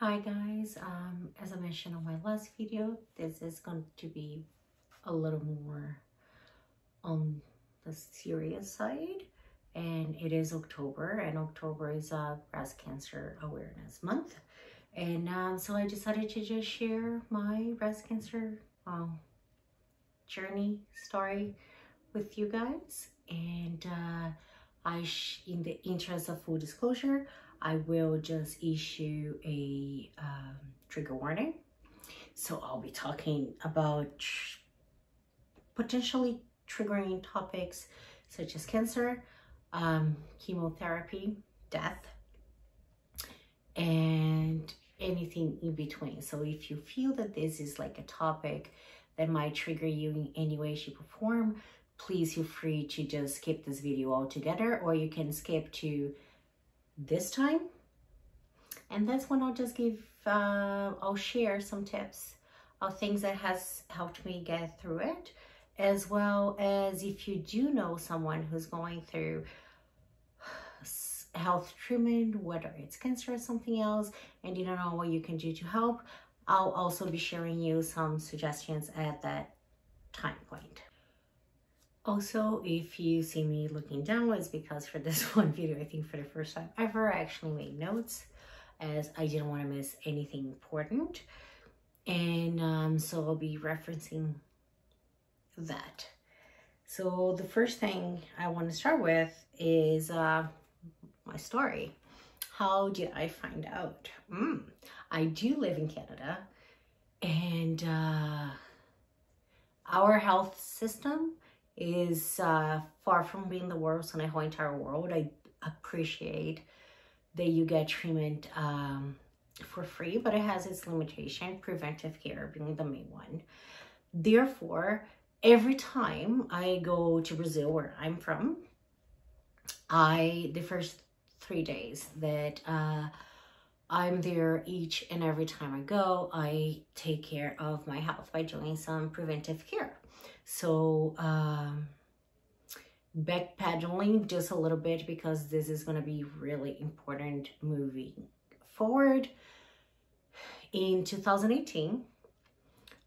Hi guys, as I mentioned on my last video, this is going to be a little more on the serious side, and it is October, and October is Breast Cancer Awareness Month, and so I decided to just share my breast cancer journey story with you guys, and in the interest of full disclosure, I will just issue a trigger warning. So I'll be talking about potentially triggering topics such as cancer, chemotherapy, death, and anything in between. So if you feel that this is like a topic that might trigger you in any way, shape, or form, please feel free to just skip this video altogether, or you can skip to this time, and that's when I'll just I'll share some tips of things that has helped me get through it, as well as if you do know someone who's going through health treatment, whether it's cancer or something else, and you don't know what you can do to help, I'll also be sharing you some suggestions at that time point. Also, if you see me looking down, it's because for this one video, I think for the first time ever, I actually made notes as I didn't want to miss anything important. And so I'll be referencing that. So the first thing I want to start with is my story. How did I find out? I do live in Canada, and our health system is far from being the worst in the whole entire world. I appreciate that you get treatment for free, but it has its limitation, preventive care being the main one. Therefore, every time I go to Brazil, where I'm from, the first 3 days that I'm there, each and every time I go, I take care of my health by doing some preventive care. So backpedaling just a little bit, because this is going to be really important moving forward. In 2018,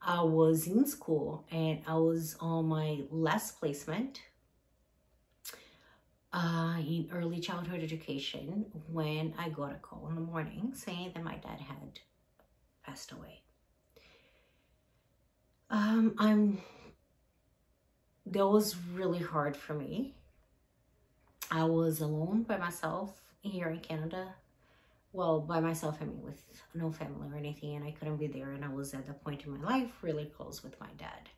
I was in school and I was on my last placement in early childhood education when I got a call in the morning saying that my dad had passed away. That was really hard for me. I was alone by myself here in Canada. Well, by myself, I mean with no family or anything, and I couldn't be there, and I was at the point in my life really close with my dad.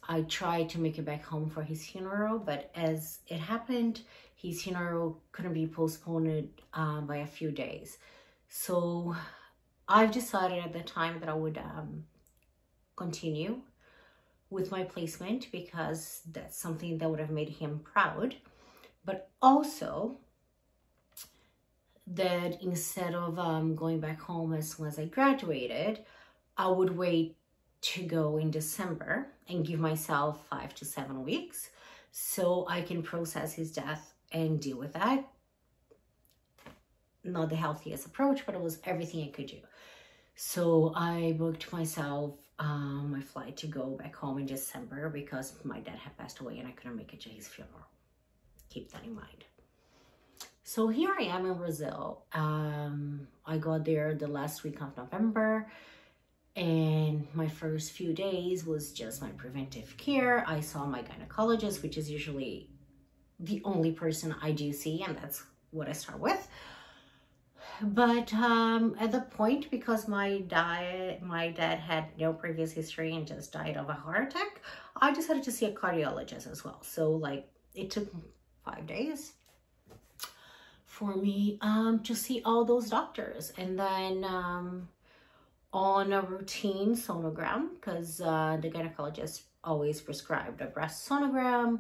I tried to make it back home for his funeral, but as it happened, his funeral couldn't be postponed by a few days. So I've decided at the time that I would continue with my placement, because that's something that would have made him proud, but also that instead of going back home as soon as I graduated, I would wait to go in December and give myself 5 to 7 weeks so I can process his death and deal with that. Not the healthiest approach, but it was everything I could do. So I booked myself my flight to go back home in December, because my dad had passed away and I couldn't make it to his funeral. Keep that in mind. So here I am in Brazil. I got there the last week of November, and my first few days was just my preventive care. I saw my gynecologist, which is usually the only person I do see, and that's what I start with. But at the point, because my dad had no previous history and just died of a heart attack, I decided to see a cardiologist as well. So like it took 5 days for me to see all those doctors, and then on a routine sonogram, because the gynecologist always prescribed a breast sonogram,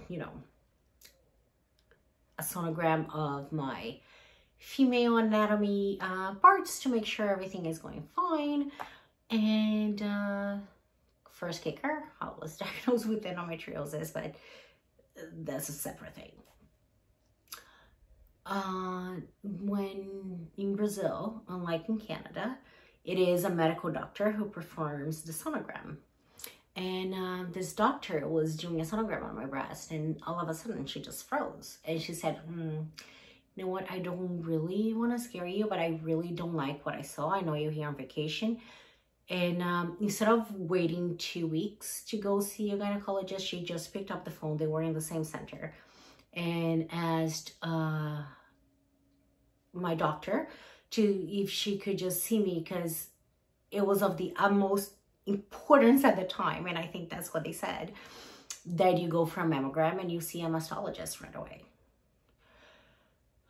you know, a sonogram of my female anatomy parts to make sure everything is going fine. And first kicker, I was diagnosed with endometriosis, but that's a separate thing. when in Brazil, unlike in Canada, it is a medical doctor who performs the sonogram. And this doctor was doing a sonogram on my breast, and all of a sudden she just froze. And she said, you know what, I don't really want to scare you, but I really don't like what I saw. I know you're here on vacation. And instead of waiting 2 weeks to go see a gynecologist, she just picked up the phone. They were in the same center, and asked my doctor if she could just see me, because it was of the utmost importance at the time. And I think that's what they said, that you go for a mammogram and you see a mastologist right away.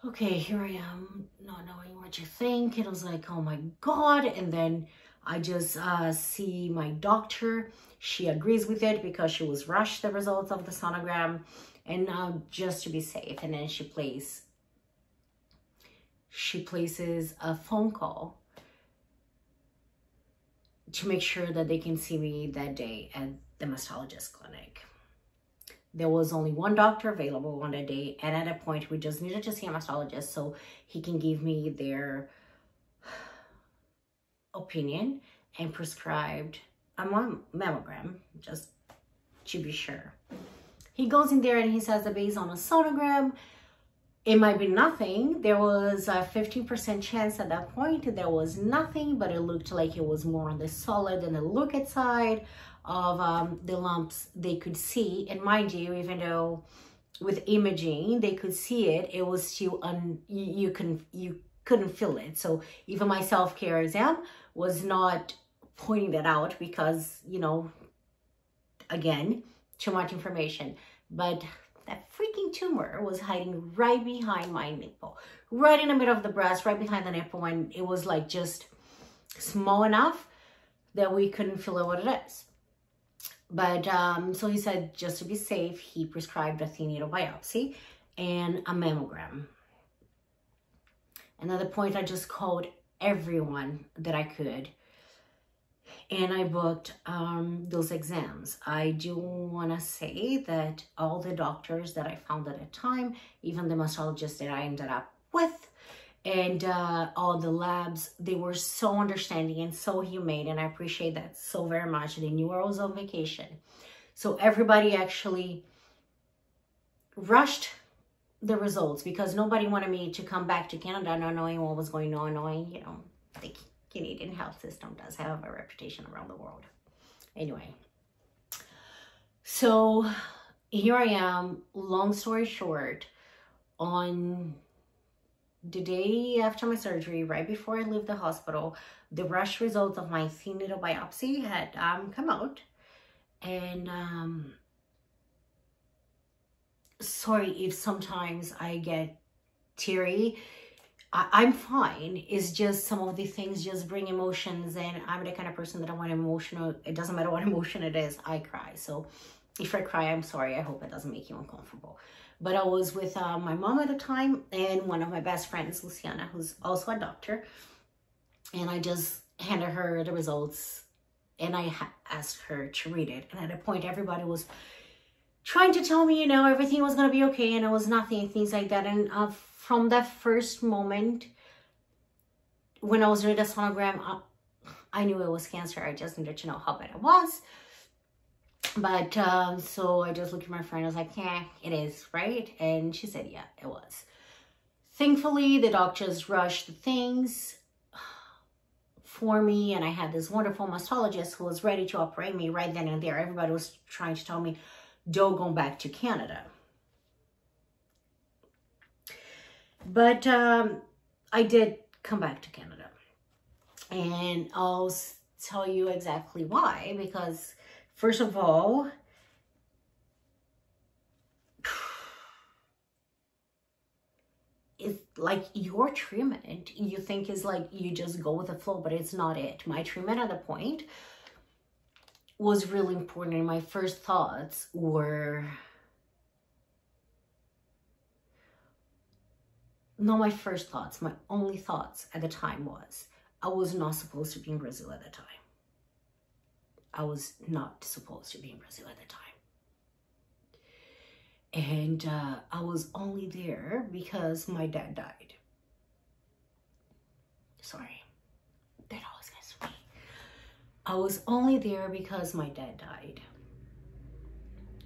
Okay, here I am, not knowing what you think. And I was like, oh my God. And then I just see my doctor. She agrees with it because she was rushed the results of the sonogram, and just to be safe. And then she places a phone call to make sure that they can see me that day at the mastologist clinic. There was only one doctor available on that day, and at that point we just needed to see a mastologist so he can give me their opinion and prescribed a mammogram, just to be sure. He goes in there and he says that based on a sonogram, it might be nothing. There was a 15% chance at that point there was nothing, but it looked like it was more on the solid and the liquid side of the lumps they could see. And mind you, even though with imaging they could see it, it was still you couldn't feel it. So even my self-care exam was not pointing that out because, you know, again, too much information. But that freaking tumor was hiding right behind my nipple, right in the middle of the breast, right behind the nipple, and it was like just small enough that we couldn't feel what it is. But so he said, just to be safe, he prescribed a thin needle biopsy and a mammogram. And at the point, I just called everyone that I could, and I booked those exams. I do want to say that all the doctors that I found at the time, even the mastologist that I ended up with, and all the labs, they were so understanding and so humane, and I appreciate that so very much. They knew I was on vacation. So everybody actually rushed the results because nobody wanted me to come back to Canada not knowing what was going on, knowing, you know, the Canadian health system does have a reputation around the world. Anyway, so here I am, long story short, on the day after my surgery, right before I left the hospital, the rush results of my thin needle biopsy had come out. And sorry if sometimes I get teary. I'm fine. It's just some of the things just bring emotions, and I'm the kind of person that I want emotional. It doesn't matter what emotion it is, I cry. So if I cry, I'm sorry. I hope it doesn't make you uncomfortable. But I was with my mom at the time and one of my best friends, Luciana, who's also a doctor. And I just handed her the results and I asked her to read it. And at a point, everybody was trying to tell me, you know, everything was going to be okay and it was nothing, things like that. And from that first moment, when I was doing the sonogram, I knew it was cancer. I just needed to know how bad it was. But so I just looked at my friend. I was like, yeah, it is, right? And she said, yeah, it was. Thankfully, the doctors rushed things for me. And I had this wonderful mastologist who was ready to operate me right then and there. Everybody was trying to tell me, don't go back to Canada. But I did come back to Canada. And I'll tell you exactly why. Because first of all, it's like your treatment, you think is like you just go with the flow, but it's not it. My treatment at the point was really important, and my first thoughts were, not my first thoughts, my only thoughts at the time was, I was not supposed to be in Brazil at the time. I was not supposed to be in Brazil at the time. And I was only there because my dad died. Sorry, that always gets me. I was only there because my dad died.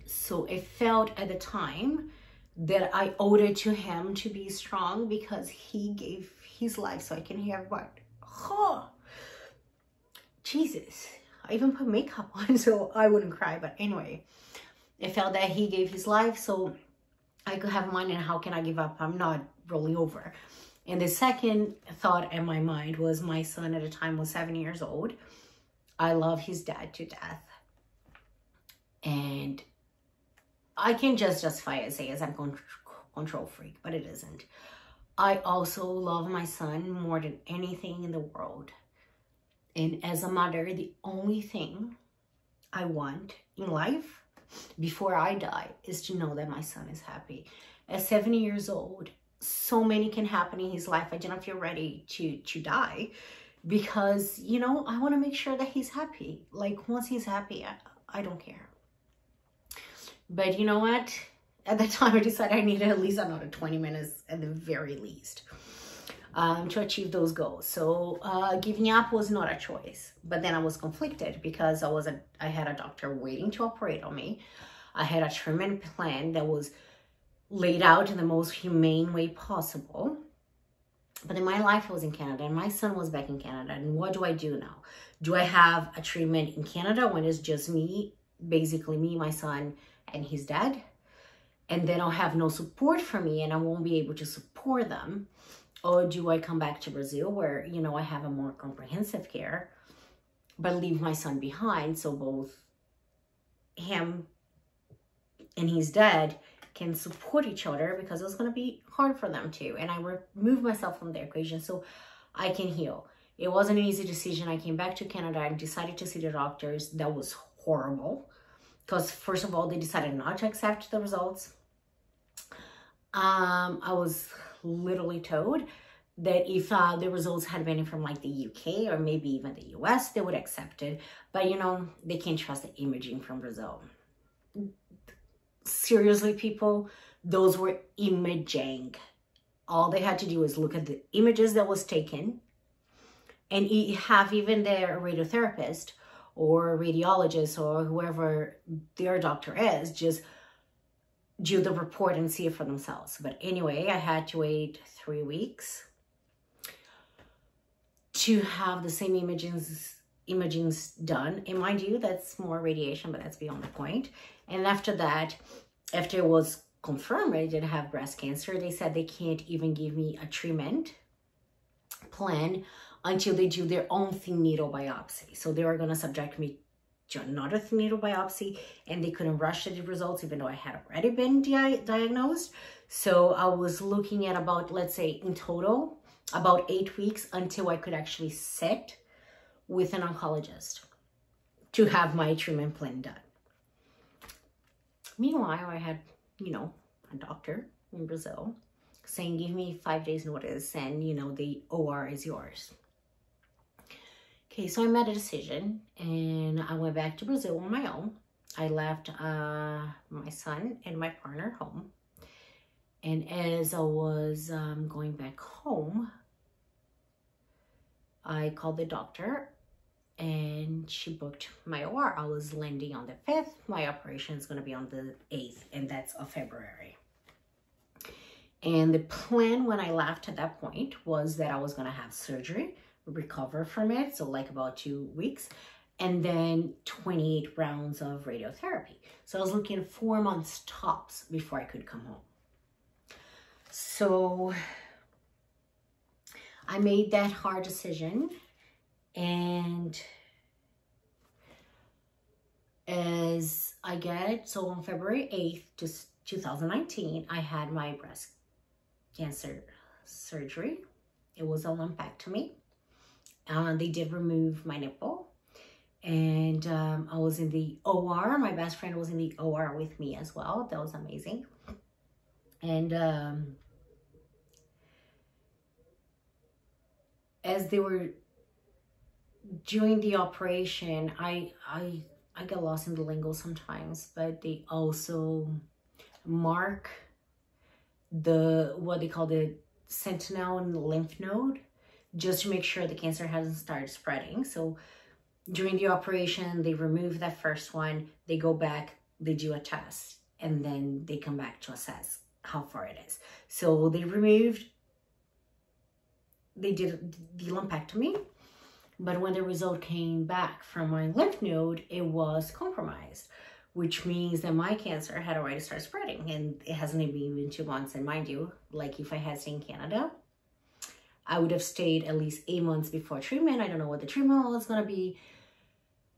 So it felt at the time that I owed it to him to be strong because he gave his life so I can have what? Oh, Jesus. I even put makeup on so I wouldn't cry. But anyway, it felt that he gave his life so I could have mine, and how can I give up? I'm not really over. And the second thought in my mind was my son at the time was 7 years old. I love his dad to death. And I can just justify it, say as I'm control freak, but it isn't. I also love my son more than anything in the world. And as a mother, the only thing I want in life before I die is to know that my son is happy. At 7 years old, so many can happen in his life. I don't feel ready to die because, you know, I want to make sure that he's happy. Like once he's happy, I don't care. But you know what? At that time, I decided I needed at least another 20 minutes at the very least to achieve those goals. So giving up was not a choice. But then I was conflicted because I had a doctor waiting to operate on me. I had a treatment plan that was laid out in the most humane way possible. But then my life was in Canada and my son was back in Canada. And what do I do now? Do I have a treatment in Canada when it's just me, basically me, my son, and his dad? And then I'll have no support for me and I won't be able to support them. Or do I come back to Brazil where, you know, I have a more comprehensive care, but leave my son behind so both him and his dad can support each other, because it's going to be hard for them too. And I remove myself from the equation so I can heal. It wasn't an easy decision. I came back to Canada and decided to see the doctors. That was horrible. Because first of all, they decided not to accept the results. I was literally told that if the results had been from like the UK or maybe even the US, they would accept it. But you know, they can't trust the imaging from Brazil. Seriously, people, those were imaging. All they had to do is look at the images that was taken and have even their radiotherapist or radiologist or whoever their doctor is just do the report and see it for themselves. But anyway, I had to wait 3 weeks to have the same imagings done. And mind you, that's more radiation, but that's beyond the point. And after that, after it was confirmed I did have breast cancer, they said they can't even give me a treatment plan until they do their own thin needle biopsy. So they were going to subject me to another thin needle biopsy, and they couldn't rush the results even though I had already been diagnosed. So I was looking at about, let's say in total, about 8 weeks until I could actually sit with an oncologist to have my treatment plan done. Meanwhile, I had, you know, a doctor in Brazil saying, give me 5 days notice and, you know, the OR is yours. Okay, so I made a decision and I went back to Brazil on my own. I left my son and my partner home. And as I was going back home, I called the doctor and she booked my OR. I was landing on the 5th. My operation is going to be on the 8th, and that's of February. And the plan when I left at that point was that I was going to have surgery, recover from it, so like about 2 weeks, and then 28 rounds of radiotherapy. So I was looking at 4 months tops before I could come home. So I made that hard decision, and as I get it, so on February 8th, 2019, I had my breast cancer surgery. It was a lumpectomy. They did remove my nipple, and I was in the OR. My best friend was in the OR with me as well. That was amazing. And as they were doing the operation, I get lost in the lingo sometimes, but they also mark the, what they call the sentinel lymph node, just to make sure the cancer hasn't started spreading. So during the operation, they remove that first one, they go back, they do a test, and then they come back to assess how far it is. So they did the lumpectomy, but when the result came back from my lymph node, it was compromised, which means that my cancer had already started spreading, and it hasn't even been 2 months. And mind you, like if I had stayed in Canada, I would have stayed at least 8 months before treatment. I don't know what the treatment was gonna be.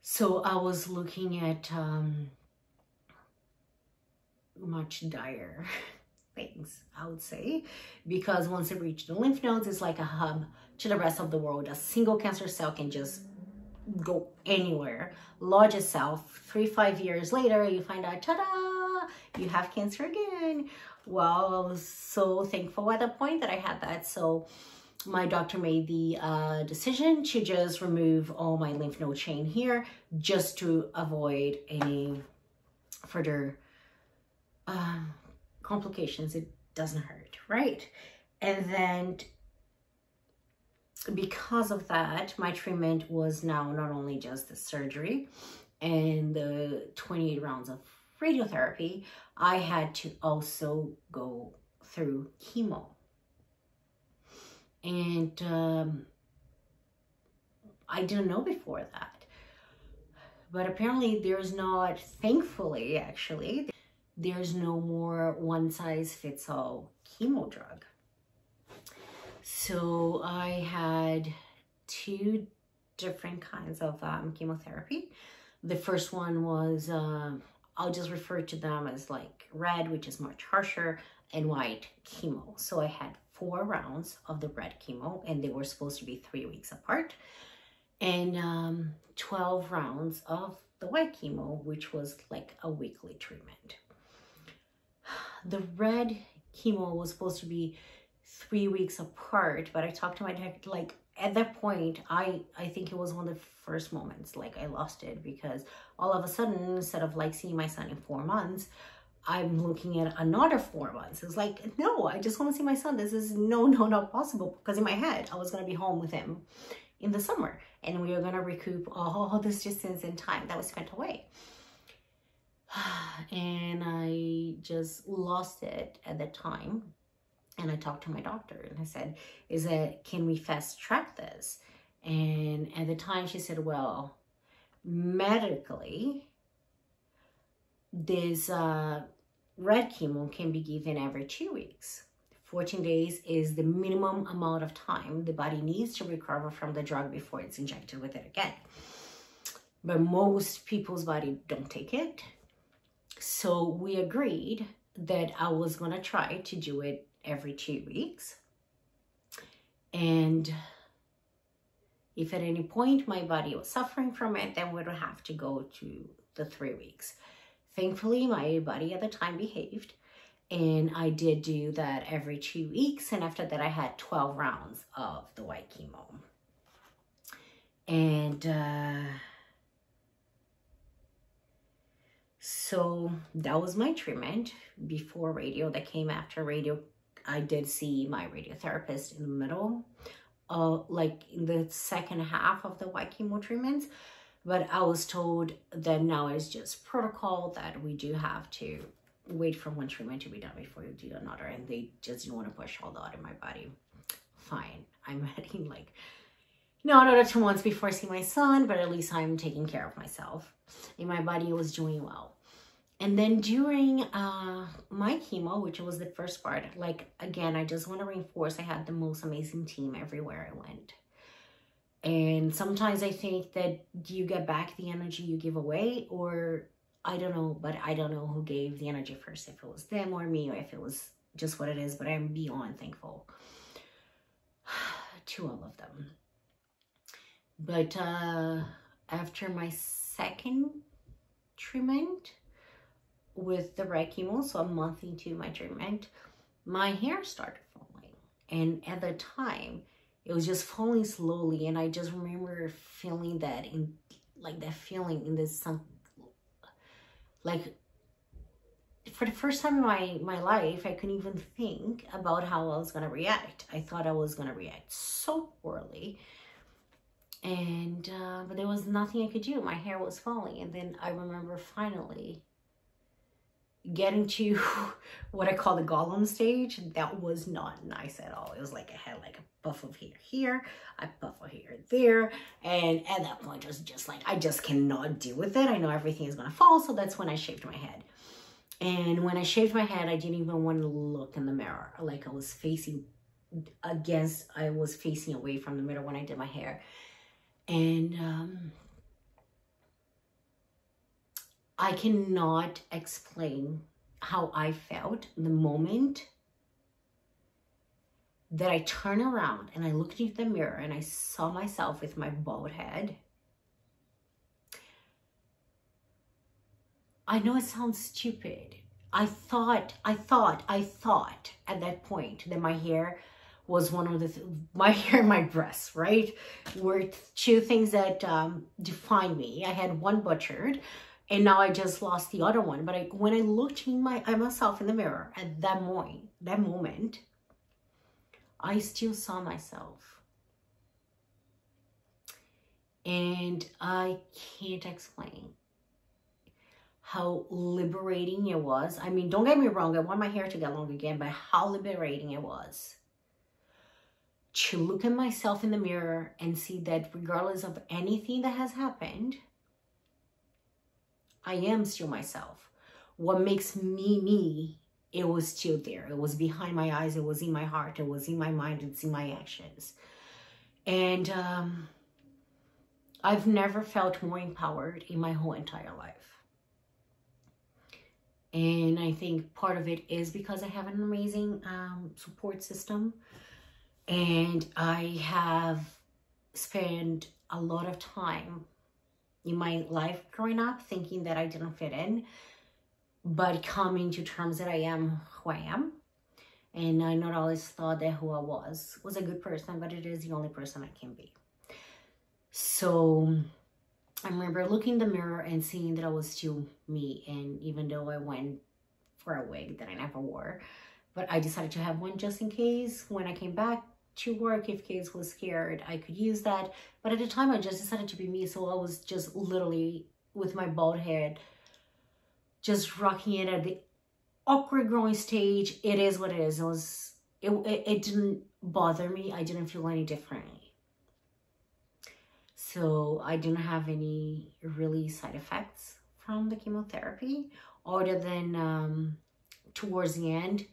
So I was looking at much dire things, I would say, because once it reached the lymph nodes, it's like a hub to the rest of the world. A single cancer cell can just go anywhere, lodge itself. 3-5 years later, you find out, ta-da, you have cancer again. Well, I was so thankful at the point that I had that. So my doctor made the decision to just remove all my lymph node chain here, just to avoid any further complications. It doesn't hurt, right? And then because of that, my treatment was now not only just the surgery and the 28 rounds of radiotherapy, I had to also go through chemo. And I didn't know before that. But apparently there's not, thankfully actually, there's no more one-size-fits-all chemo drug. So I had 2 different kinds of chemotherapy. The first one was, I'll just refer to them as like red, which is much harsher, and white chemo. So I had 4 rounds of the red chemo, and they were supposed to be 3 weeks apart, and 12 rounds of the white chemo, which was like a weekly treatment. The red chemo was supposed to be 3 weeks apart, but I talked to my doctor, like at that point, I think it was one of the first moments, like I lost it, because all of a sudden, instead of like seeing my son in 4 months, I'm looking at another 4 months. It's like, no, I just want to see my son. This is not possible, because in my head, I was going to be home with him in the summer, and we were going to recoup all this distance and time that was spent away. And I just lost it at the time. And I talked to my doctor and I said, can we fast track this? And at the time she said, well, medically, this red chemo can be given every 2 weeks. 14 days is the minimum amount of time the body needs to recover from the drug before it's injected with it again. But most people's body don't take it. So we agreed that I was going to try to do it every 2 weeks. And if at any point my body was suffering from it, then we would have to go to the 3 weeks. Thankfully, my body at the time behaved, and I did do that every 2 weeks. And after that, I had 12 rounds of the white chemo. And so that was my treatment before radio. That came after radio. I did see my radiotherapist in the middle, like in the second half of the white chemo treatments. But I was told that now it's just protocol, that we do have to wait for one treatment to be done before you do another. And they just didn't want to push all that in my body. Fine. I'm heading like, no, another 2 months before I see my son, but at least I'm taking care of myself. And my body was doing well. And then during my chemo, which was the first part, like, again, I just want to reinforce, I had the most amazing team everywhere I went. And sometimes I think that you get back the energy you give away, or I don't know, but I don't know who gave the energy first, if it was them or me, or if it was just what it is, but I'm beyond thankful to all of them. But after my second treatment with the red chemo, so a month into my treatment, my hair started falling. And at the time, it was just falling slowly. And I just remember feeling that, like that feeling in this, like for the first time in my life, I couldn't even think about how I was going to react. I thought I was going to react so poorly. And, but there was nothing I could do. My hair was falling. And then I remember finally getting to what I call the Gollum stage. That was not nice at all. It was like I had like a puff of hair here, a puff of hair there. And at that point, it was just like, I just cannot deal with it. I know everything is going to fall. So that's when I shaved my head. And when I shaved my head, I didn't even want to look in the mirror. Like I was facing away from the mirror when I did my hair. And I cannot explain how I felt the moment that I turned around and I looked into the mirror and I saw myself with my bald head. I know it sounds stupid. I thought at that point that my hair was one of my hair and my breasts, right? Were two things that defined me. I had one butchered and now I just lost the other one. But when I looked at myself in the mirror at that moment, I still saw myself. And I can't explain how liberating it was. I mean, don't get me wrong, I want my hair to get long again, but how liberating it was to look at myself in the mirror and see that regardless of anything that has happened, I am still myself. What makes me me, it was still there. It was behind my eyes, it was in my heart, it was in my mind, it's in my actions. And I've never felt more empowered in my whole entire life. And I think part of it is because I have an amazing support system. And I have spent a lot of time in my life growing up thinking that I didn't fit in, but coming to terms that I am who I am. And I not always thought that who I was a good person, but it is the only person I can be. So I remember looking in the mirror and seeing that I was still me. And even though I went for a wig that I never wore, but I decided to have one just in case when I came back to work, if kids was scared, I could use that. But at the time, I just decided to be me. So I was just literally with my bald head, just rocking it at the awkward growing stage. It is what it is. It didn't bother me. I didn't feel any differently. So I didn't have any really side effects from the chemotherapy, other than towards the end,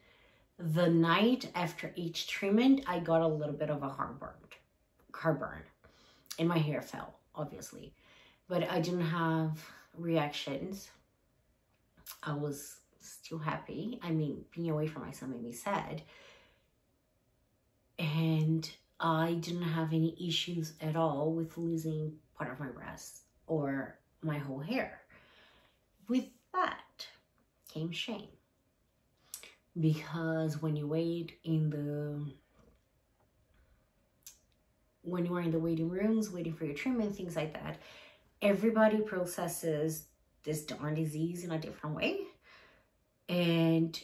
the night after each treatment, I got a little bit of a heartburn, and my hair fell, obviously. But I didn't have reactions. I was still happy. I mean, being away from my son made me sad. And I didn't have any issues at all with losing part of my breast or my whole hair. With that came shame. Because when you wait in when you are in the waiting rooms, waiting for your treatment, things like that, everybody processes this darn disease in a different way. And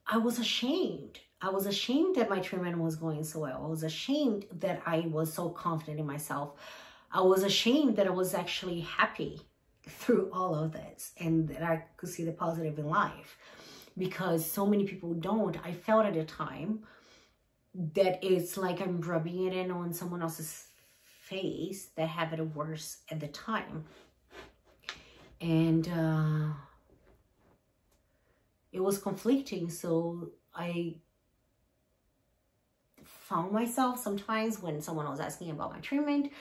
I was ashamed. I was ashamed that my treatment was going so well. I was ashamed that I was so confident in myself. I was ashamed that I was actually happy through all of this and that I could see the positive in life. Because so many people don't. I felt at the time that it's like I'm rubbing it in on someone else's face that have it worse at the time. And it was conflicting. So I found myself sometimes when someone was asking about my treatment,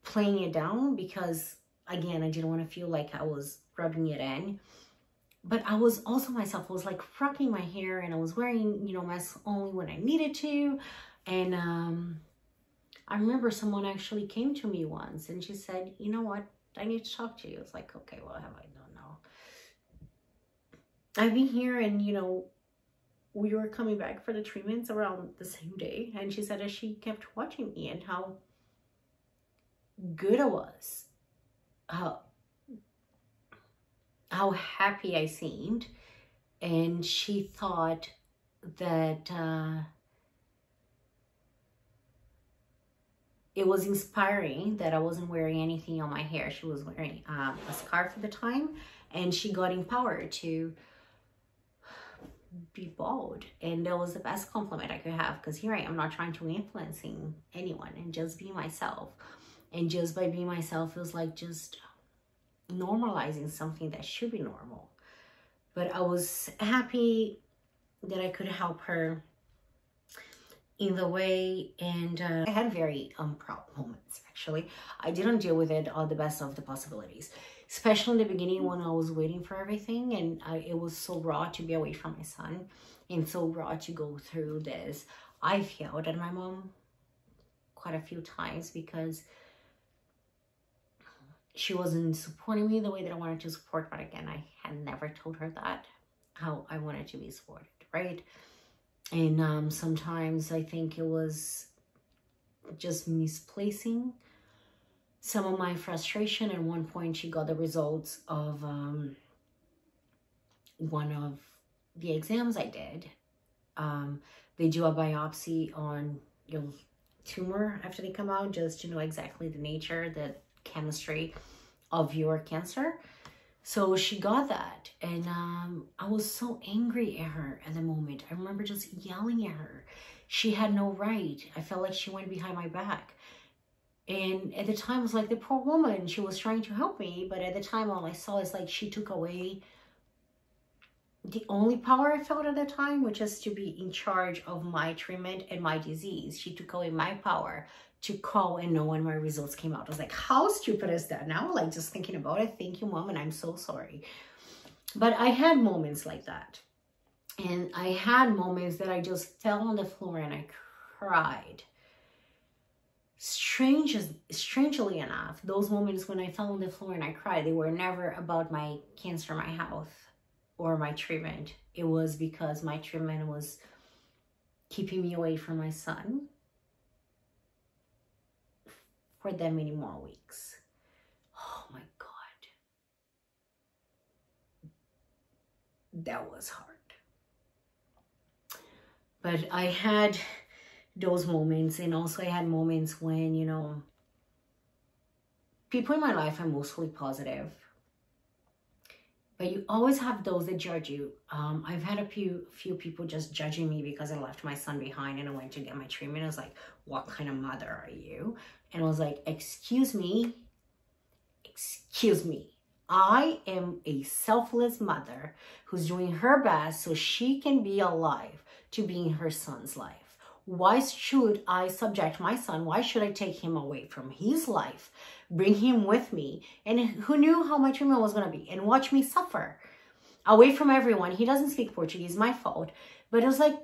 playing it down because, again, I didn't want to feel like I was rubbing it in. But I was also myself, I was like rocking my hair and I was wearing, masks only when I needed to. And I remember someone actually came to me once and she said, you know what, I need to talk to you. I was like, okay, well, have I done now? I've been here and, we were coming back for the treatments around the same day. And she said that she kept watching me and how good I was, how happy I seemed, and she thought that it was inspiring that I wasn't wearing anything on my hair. She was wearing a scarf at the time, and she got empowered to be bald. And that was the best compliment I could have, because here I am not trying to influencing anyone and just be myself. And just by being myself, it was like just normalizing something that should be normal. But I was happy that I could help her in the way, and I had very proud moments, actually. I didn't deal with it all the best of the possibilities, especially in the beginning when I was waiting for everything, and it was so raw to be away from my son, and so raw to go through this. I yelled at my mom quite a few times because she wasn't supporting me the way that I wanted to support, but again, I had never told her that, how I wanted to be supported, right? And sometimes I think it was just misplacing some of my frustration. At one point, she got the results of one of the exams I did. They do a biopsy on your tumor after they come out, just to know exactly the nature, the chemistry of your cancer. So she got that, and I was so angry at her at the moment. I remember just yelling at her. She had no right. I felt like she went behind my back. And at the time, I was like, the poor woman, she was trying to help me. But at the time, all I saw is like she took away the only power I felt at the time, which is to be in charge of my treatment and my disease. She took away my power to call and know when my results came out. I was like, how stupid is that now? Like, just thinking about it. Thank you, Mom, and I'm so sorry. But I had moments like that. And I had moments that I just fell on the floor and I cried. Strangely enough, those moments when I fell on the floor and I cried, they were never about my cancer, my health, or my treatment. It was because my treatment was keeping me away from my son for that many more weeks. Oh my God. That was hard. But I had those moments, and also I had moments when, you know, people in my life are mostly positive, but you always have those that judge you. I've had a few people just judging me because I left my son behind and I went to get my treatment. I was like, what kind of mother are you? And I was like, excuse me. I am a selfless mother who's doing her best so she can be alive to be in her son's life. Why should I subject my son? Why should I take him away from his life, bring him with me? And who knew how my treatment was going to be? And watch me suffer away from everyone. He doesn't speak Portuguese, my fault. But it was like,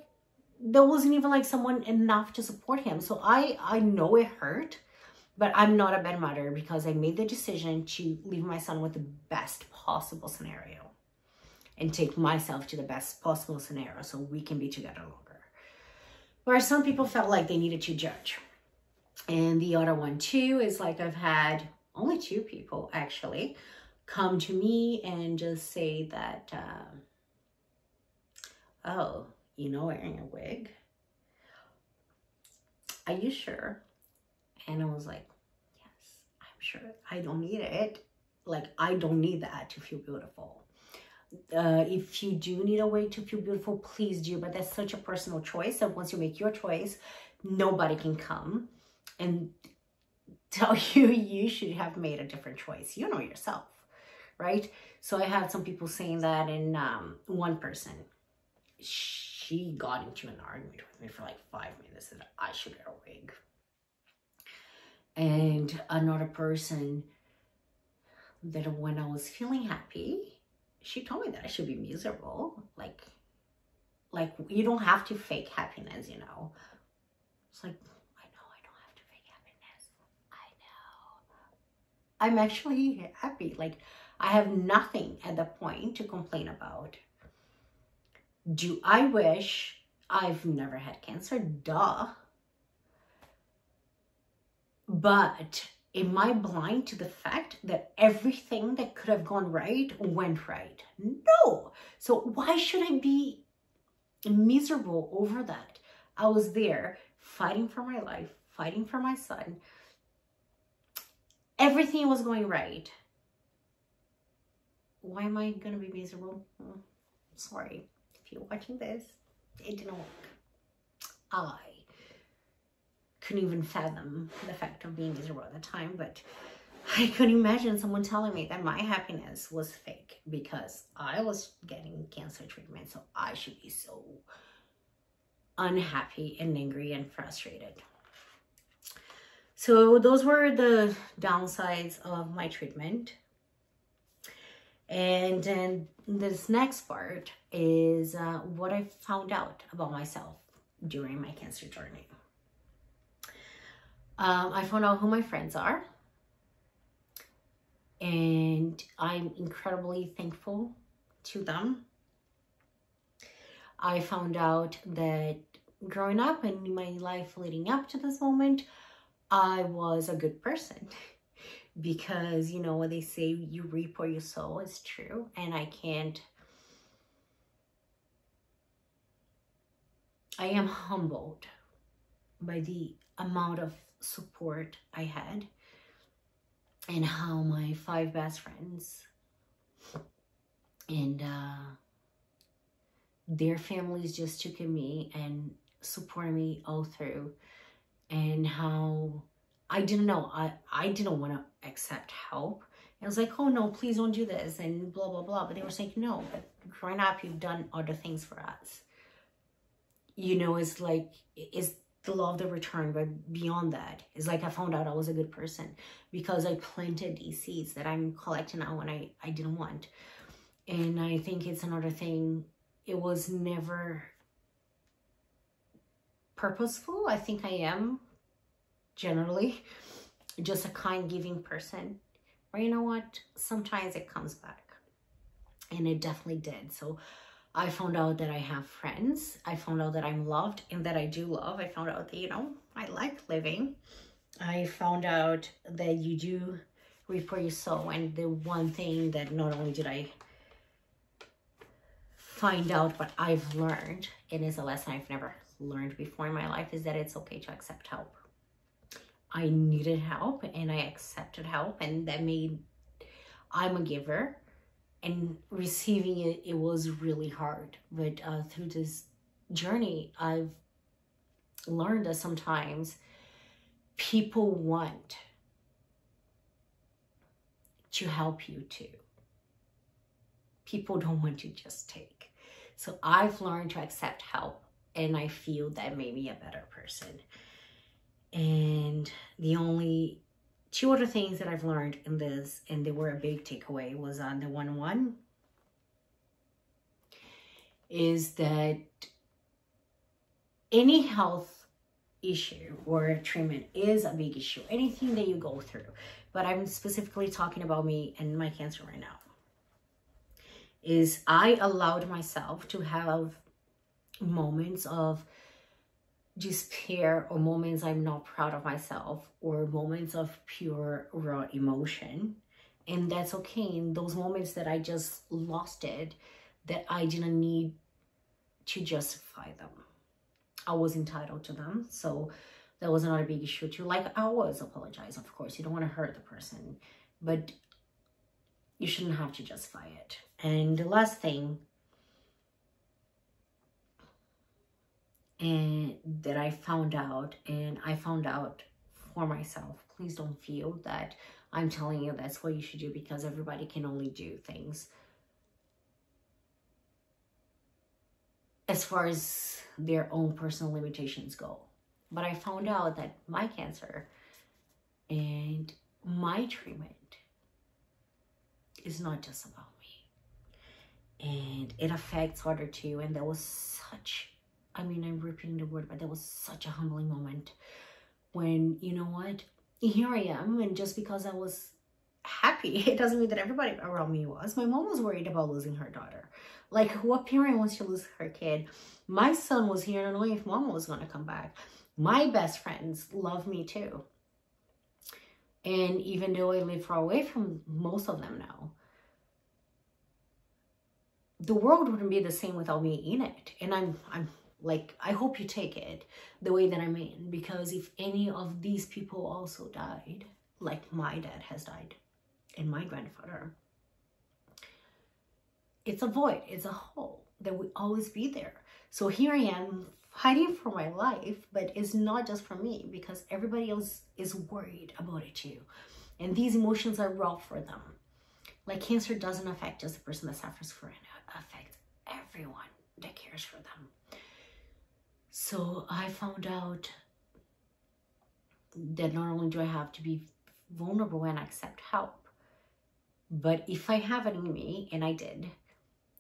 there wasn't even like someone enough to support him. So I know it hurt, but I'm not a bad mother because I made the decision to leave my son with the best possible scenario and take myself to the best possible scenario so we can be together longer. Where some people felt like they needed to judge. And the other one too is like I've had only 2 people actually come to me and just say that, oh, you know, wearing a wig? Are you sure? And I was like, yes, I'm sure. I don't need it. Like, I don't need that to feel beautiful. If you do need a way to feel beautiful, please do. But that's such a personal choice that once you make your choice, nobody can come and tell you you should have made a different choice. You know yourself, right? So I had some people saying that, and one person, she got into an argument with me for like 5 minutes that I should wear a wig. And another person that when I was feeling happy, she told me that I should be miserable. Like you don't have to fake happiness, you know. It's like, I know I don't have to fake happiness. I know. I'm actually happy. Like, I have nothing at the point to complain about. Do I wish I've never had cancer? Duh. But Am I blind to the fact that everything that could have gone right went right? No. So why should I be miserable over that? I was there fighting for my life, fighting for my son. Everything was going right. Why am I going to be miserable? Sorry. If you're watching this, it didn't work. I couldn't even fathom the fact of being miserable at the time, but I couldn't imagine someone telling me that my happiness was fake because I was getting cancer treatment, so I should be so unhappy and angry and frustrated. So those were the downsides of my treatment. And then this next part is what I found out about myself during my cancer journey. I found out who my friends are, and I'm incredibly thankful to them. I found out that growing up and in my life leading up to this moment, I was a good person. Because, you know, what they say, you reap what you sow, is true. And I am humbled by the amount of support I had and how my 5 best friends and their families just took in me and supported me all through, and how I didn't know. I didn't want to accept help. I was like, oh no, please don't do this and blah, blah, blah. But they were saying, no, but growing up, you've done other things for us. You know, it's like, it's the law of the return, but beyond that, it's like I found out I was a good person because I planted these seeds that I'm collecting now when I didn't want. And I think it's another thing. It was never purposeful. I think I am generally just a kind, giving person. But you know what? Sometimes it comes back. And it definitely did. So I found out that I have friends. I found out that I'm loved and that I do love. I found out that, you know, I like living. I found out that you do reap where you sow. And the one thing that not only did I find out, but I've learned, and it's a lesson I've never learned before in my life, is that it's okay to accept help. I needed help and I accepted help, and that made, I'm a giver, and receiving it, it was really hard. But through this journey, I've learned that sometimes people want to help you too. People don't want to just take. So I've learned to accept help, and I feel that made me a better person. And the only 2 other things that I've learned in this, and they were a big takeaway, was on the one is that any health issue or treatment is a big issue, anything that you go through. But I'm specifically talking about me and my cancer right now. Is I allowed myself to have moments of despair, or moments I'm not proud of myself, or moments of pure raw emotion. And that's okay. In those moments that I just lost it, that I didn't need to justify them. I was entitled to them. So that was not a big issue too. Like, I always apologize, of course. You don't want to hurt the person, but you shouldn't have to justify it. And the last thing, and that I found out, and I found out for myself, please don't feel that I'm telling you that's what you should do, because everybody can only do things as far as their own personal limitations go. But I found out that my cancer and my treatment is not just about me, and it affects other too. And there was such, I mean, I'm repeating the word, but there was such a humbling moment when, you know what, here I am, and just because I was happy, it doesn't mean that everybody around me was. My mom was worried about losing her daughter. Like, what parent wants to lose her kid? My son was here not knowing if mom was going to come back. My best friends love me too. And even though I live far away from most of them now, the world wouldn't be the same without me in it. And I'm like, I hope you take it the way that I'm in, because if any of these people also died, like my dad has died and my grandfather, it's a void, it's a hole that will always be there. So here I am fighting for my life, but it's not just for me, because everybody else is worried about it too. And these emotions are raw for them. Like cancer doesn't affect just the person that suffers from it, it affects everyone that cares for them. So I found out that not only do I have to be vulnerable and accept help, but if I have it in me, and I did,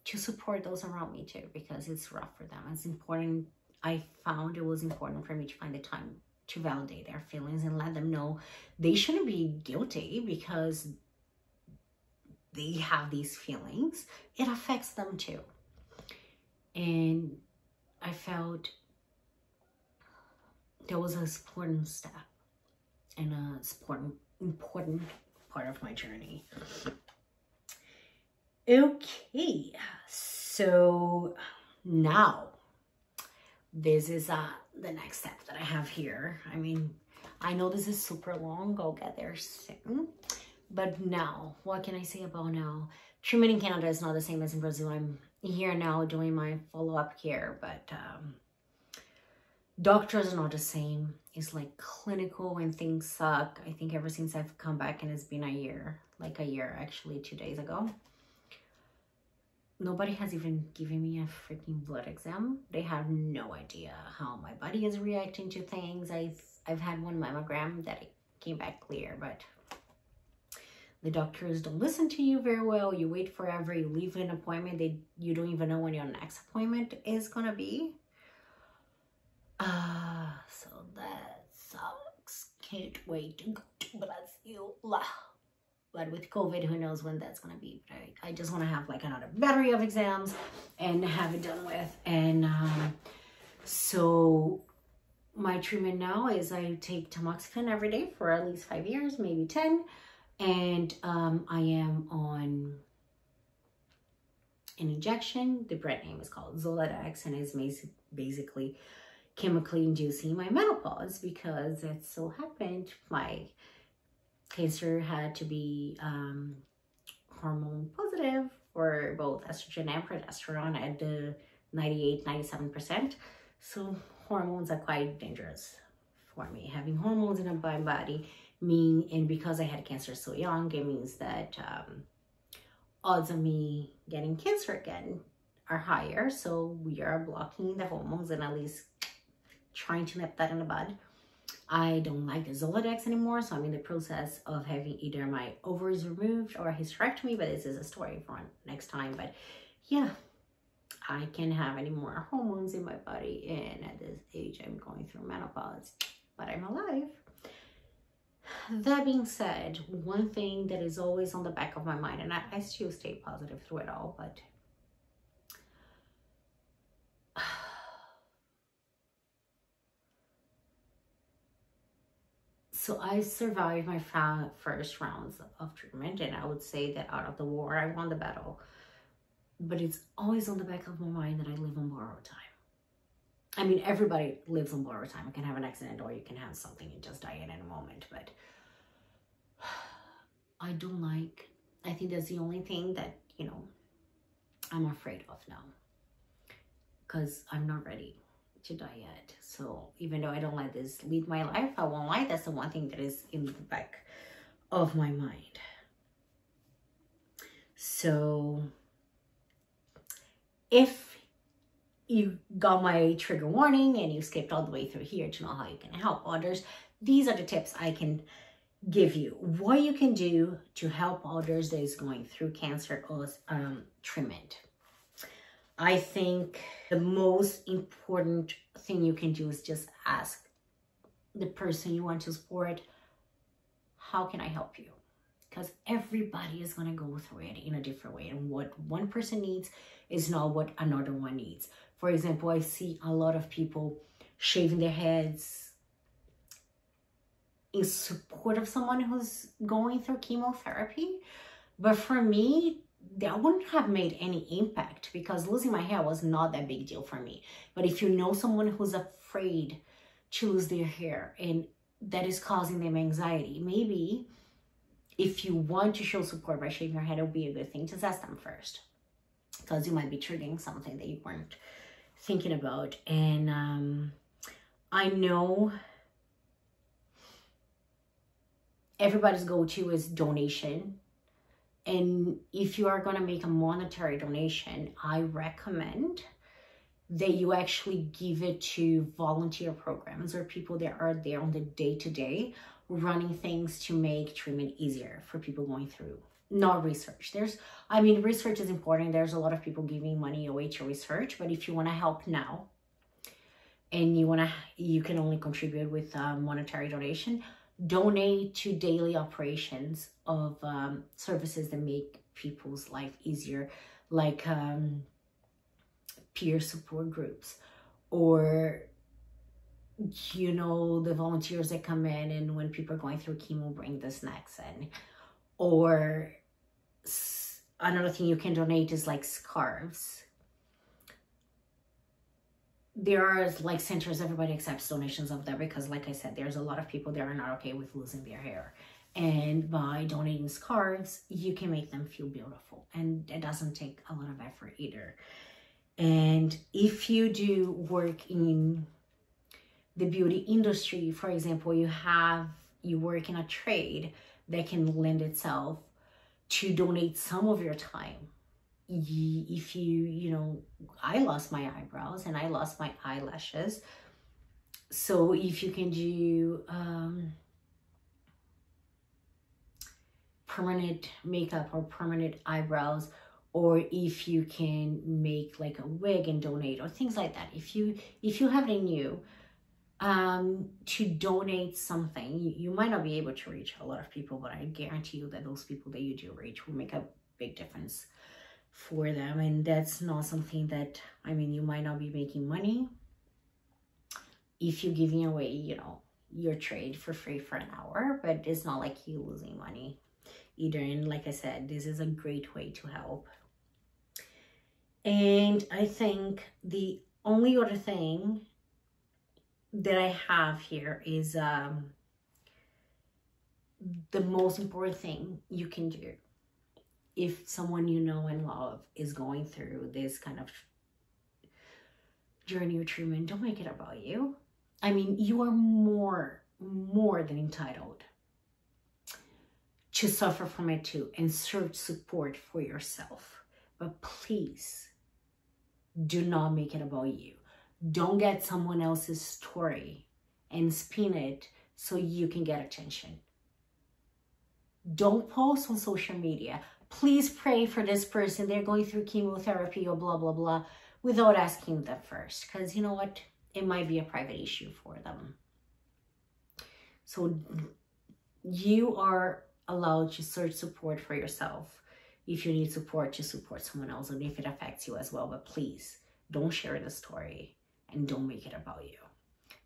to support those around me too, because it's rough for them. It's important. I found it was important for me to find the time to validate their feelings and let them know they shouldn't be guilty because they have these feelings. It affects them too. And I felt there was an important step and a important part of my journey. Okay, so now this is the next step that I have here. I mean, I know this is super long, I'll get there soon. But now, what can I say about now? Treatment in Canada is not the same as in Brazil. I'm here now doing my follow-up care, but doctors are not the same. It's like clinical and things suck. I think ever since I've come back, and it's been a year, like a year actually 2 days ago. Nobody has even given me a freaking blood exam. They have no idea how my body is reacting to things. I've had one mammogram that it came back clear, but the doctors don't listen to you very well. You wait forever. You leave an appointment. You don't even know when your next appointment is gonna be. So that sucks. Can't wait to go to Brazil. But with COVID, who knows when that's gonna be. But I just wanna have like another battery of exams and have it done with. And so my treatment now is I take tamoxifen every day for at least 5 years, maybe 10. And I am on an injection. The brand name is called Zoladex, and is basically chemically inducing my menopause, because it so happened my cancer had to be hormone positive for both estrogen and progesterone at the 98-97%. So hormones are quite dangerous for me. Having hormones in my body and because I had cancer so young, it means that odds of me getting cancer again are higher. So we are blocking the hormones and at least trying to nip that in the bud. I don't like the Zoladex anymore, so I'm in the process of having either my ovaries removed or a hysterectomy, but this is a story for next time. But yeah, I can't have any more hormones in my body, and at this age I'm going through menopause, but I'm alive. That being said, one thing that is always on the back of my mind, and I still stay positive through it all, but so I survived my first rounds of treatment, and I would say that out of the war, I won the battle. But it's always on the back of my mind that I live on borrowed time. I mean, everybody lives on borrowed time. You can have an accident, or you can have something and just die in a moment. But I don't like, I think that's the only thing that, you know, I'm afraid of now. Because I'm not ready to die yet. So even though I don't let this lead my life, I won't lie, that's the one thing that is in the back of my mind. So if you got my trigger warning and you skipped all the way through here to know how you can help others, these are the tips I can give you. What you can do to help others that is going through cancer or treatment. I think the most important thing you can do is just ask the person you want to support, how can I help you? Because everybody is going to go through it in a different way. And what one person needs is not what another one needs. For example, I see a lot of people shaving their heads, in support of someone who's going through chemotherapy. But for me, that wouldn't have made any impact because losing my hair was not that big deal for me. But if you know someone who's afraid to lose their hair and that is causing them anxiety, maybe if you want to show support by shaving your head, it would be a good thing to test them first, because you might be triggering something that you weren't thinking about. And I know everybody's go-to is donation. And if you are going to make a monetary donation, I recommend that you actually give it to volunteer programs or people that are there on the day-to-day running things to make treatment easier for people going through. Not research. Research is important. There's a lot of people giving money away to research, but if you want to help now and you can only contribute with monetary donation, donate to daily operations of services that make people's life easier, like peer support groups, or the volunteers that come in and when people are going through chemo bring the snacks in. Or another thing you can donate is like scarves. There are like centers, everybody accepts donations of that because, like I said, there's a lot of people that are not okay with losing their hair. And by donating scarves, you can make them feel beautiful. And it doesn't take a lot of effort either. And if you do work in the beauty industry, for example, you work in a trade that can lend itself to donate some of your time. If I lost my eyebrows and I lost my eyelashes. So if you can do permanent makeup or permanent eyebrows, or if you can make like a wig and donate or things like that. If you have it in you to donate something, you might not be able to reach a lot of people, but I guarantee you that those people that you do reach will make a big difference for them. And that's not something that, you might not be making money if you're giving away, your trade for free for an hour, but it's not like you losing money either. And like I said, this is a great way to help. And I think the only other thing that I have here is the most important thing you can do if someone you know and love is going through this kind of journey or treatment. Don't make it about you. You are more than entitled to suffer from it too and search support for yourself. But please do not make it about you. Don't get someone else's story and spin it so you can get attention. Don't post on social media, please pray for this person, they're going through chemotherapy or blah, blah, blah, without asking them first. Because you know what? It might be a private issue for them. So you are allowed to search support for yourself if you need support, to support someone else and if it affects you as well. But please don't share the story and don't make it about you.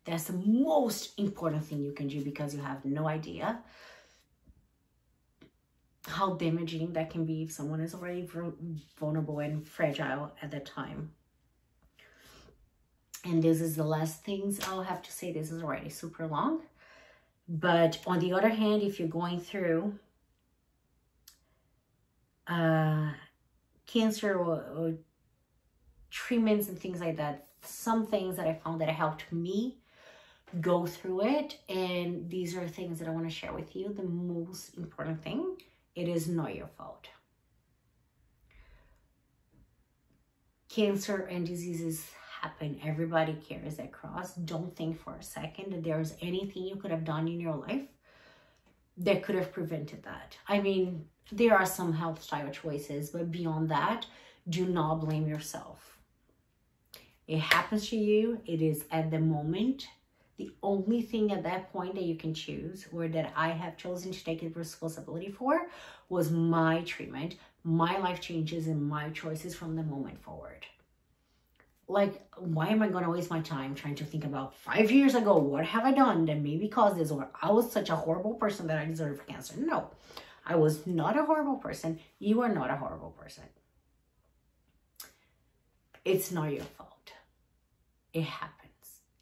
That's the most important thing you can do, because you have no idea how damaging that can be if someone is already vulnerable and fragile at that time. And this is the last things I'll have to say. This is already super long. But on the other hand, if you're going through cancer or treatments and things like that, some things that I found that helped me go through it, and these are things that I want to share with you. The most important thing, it is not your fault. Cancer and diseases happen. Everybody carries that cross. Don't think for a second that there's anything you could have done in your life that could have prevented that. There are some health style choices, but beyond that, do not blame yourself. It happens to you. It is at the moment. The only thing at that point that you can choose, or that I have chosen to take responsibility for, was my treatment, my life changes, and my choices from the moment forward. like, why am I going to waste my time trying to think about 5 years ago, what have I done that maybe caused this, or I was such a horrible person that I deserve cancer? No, I was not a horrible person. You are not a horrible person. It's not your fault. It happens.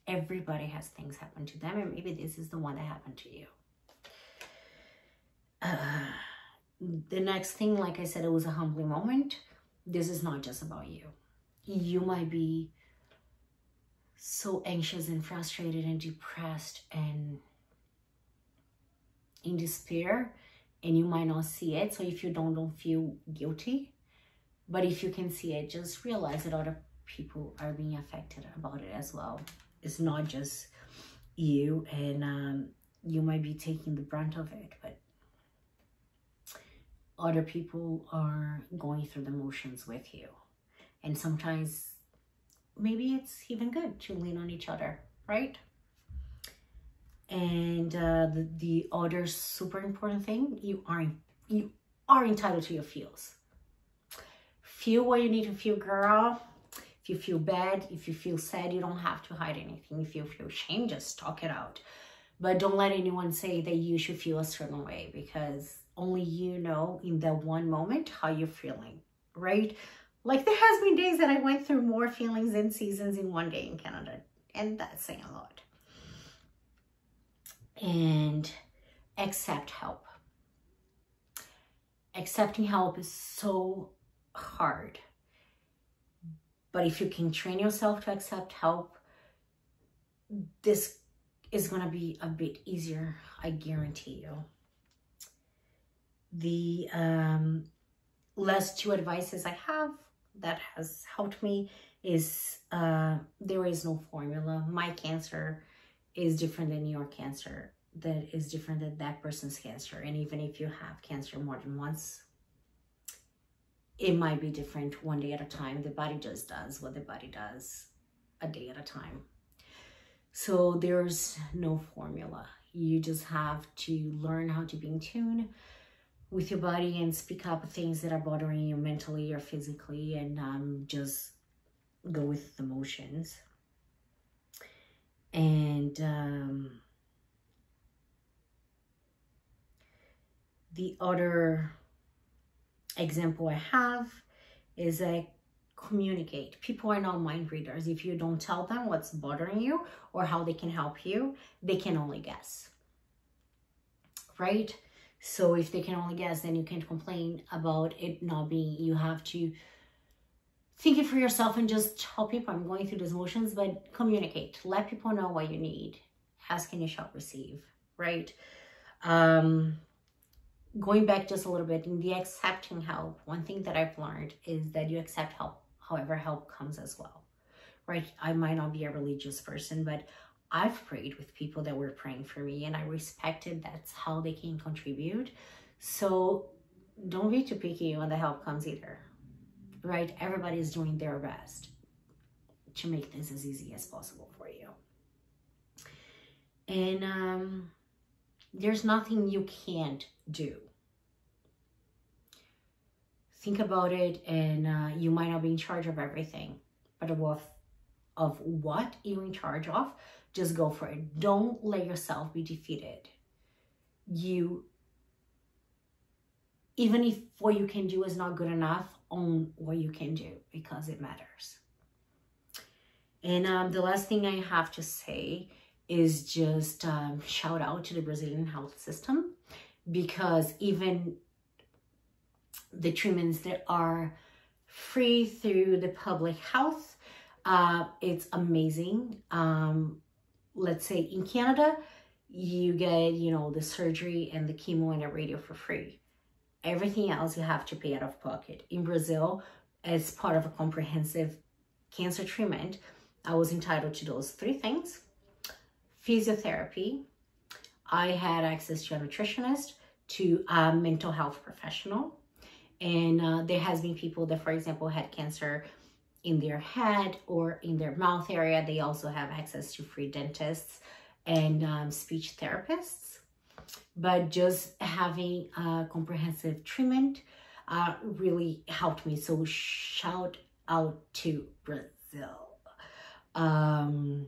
Everybody has things happen to them, and maybe this is the one that happened to you. The next thing, like I said, it was a humbling moment. This is not just about you. You might be so anxious and frustrated and depressed and in despair, and you might not see it. So if you don't feel guilty. But if you can see it, just realize that other people are being affected about it as well. It's not just you, and you might be taking the brunt of it, but other people are going through the motions with you. And sometimes maybe it's even good to lean on each other, right? And the other super important thing, you are entitled to your feels. Feel what you need to feel, girl. If you feel bad, if you feel sad, you don't have to hide anything. If you feel shame, just talk it out. But don't let anyone say that you should feel a certain way, because only you know in that one moment how you're feeling, right? Like, there has been days that I went through more feelings and seasons in one day in Canada, and that's saying a lot. And accept help. Accepting help is so hard. But if you can train yourself to accept help, this is going to be a bit easier, I guarantee you. The last two advices I have that has helped me is there is no formula. My cancer is different than your cancer. That is different than that person's cancer. And even if you have cancer more than once, it might be different one day at a time. The body just does what the body does a day at a time. So there's no formula. You just have to learn how to be in tune with your body and speak up things that are bothering you mentally or physically, and just go with the motions. And the other example I have is communicate. People are not mind readers. If you don't tell them what's bothering you or how they can help you, they can only guess, right? So if they can only guess, then you can't complain about it not being. You have to think it for yourself and just tell people, I'm going through these emotions, but communicate. Let people know what you need. Ask and you shall receive, right? Going back just a little bit, in the accepting help, one thing that I've learned is that you accept help, however help comes as well, right? I might not be a religious person, but I've prayed with people that were praying for me, and I respected that's how they can contribute. So don't be too picky when the help comes either, right? Everybody's doing their best to make this as easy as possible for you. And there's nothing you can't do. Think about it, and you might not be in charge of everything, but of what you're in charge of, just go for it. Don't let yourself be defeated. Even if what you can do is not good enough, own what you can do, because it matters. And the last thing I have to say is just shout out to the Brazilian health system, because even the treatments that are free through the public health, it's amazing. Let's say in Canada, you get, the surgery and the chemo and the radio for free. Everything else you have to pay out of pocket. In Brazil, as part of a comprehensive cancer treatment, I was entitled to those three things. Physiotherapy. I had access to a nutritionist, to a mental health professional. And there has been people that, for example, had cancer in their head or in their mouth area. They also have access to free dentists and speech therapists. But just having a comprehensive treatment really helped me. So shout out to Brazil. Oh,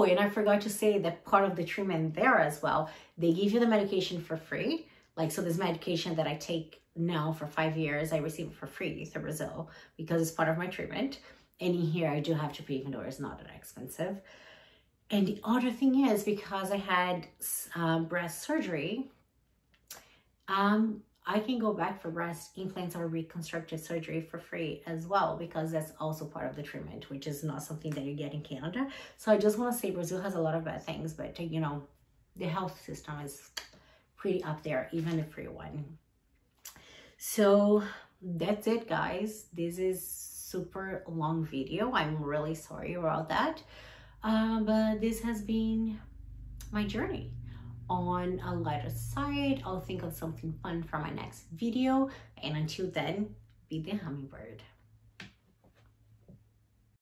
and I forgot to say that part of the treatment there as well, they give you the medication for free. Like, so this medication that I take now for 5 years, I receive it for free through Brazil because it's part of my treatment. And in here, I do have to pay, even though it's not that expensive. And the other thing is, because I had breast surgery, I can go back for breast implants or reconstructive surgery for free as well, because that's also part of the treatment, which is not something that you get in Canada. So I just want to say Brazil has a lot of bad things, but you know, the health system is pretty up there, even the free one. So that's it, guys. This is super long video. I'm really sorry about that. But this has been my journey. On a lighter side, I'll think of something fun for my next video. And until then, be the hummingbird.